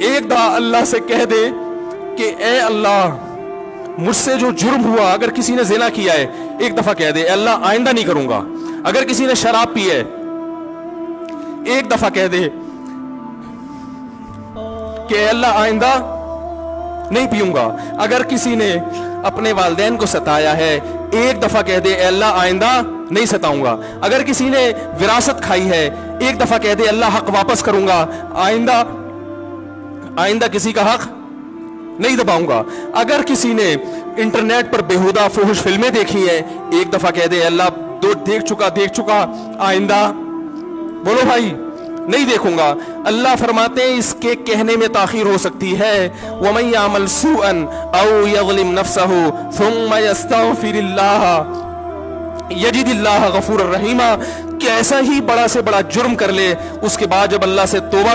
ایک دفعہ اللہ سے کہہ دے کہ اے اللہ مجھ سے جو جرم ہوا، اگر کسی نے زنا کیا ہے ایک دفعہ کہہ دے اے اللہ آئندہ نہیں کروں گا. اگر کسی نے شراب پی ہے ایک دفعہ کہہ دے کہ اے اللہ آئندہ نہیں پیوں گا. اگر کسی نے اپنے والدین کو ستایا ہے ایک دفعہ کہہ دے اے اللہ آئندہ نہیں ستاؤں گا. اگر کسی نے وراثت کھائی ہے ایک دفعہ کہہ دے اللہ حق واپس کروں گا، آئندہ کسی کا حق نہیں دباؤں گا. اگر کسی نے انٹرنیٹ پر بےہودہ فحش فلمیں دیکھی ہیں ایک دفعہ کہہ دے اللہ دیکھ چکا آئندہ بولو بھائی نہیں دیکھوں گا. اللہ فرماتے ہیں اس کے کہنے میں تاخیر ہو سکتی ہے. وَمَن يَعْمَلْ سُوءًا أَوْ يَظْلِمْ نَفْسَهُ ثُمَّ يَسْتَغْفِرِ اللَّهَ يَجِدِ اللَّهَ غَفُورًا رَحِيمًا. کہ ایسا ہی بڑا سے بڑا جرم کر لے، اس کے بعد جب اللہ سے توبہ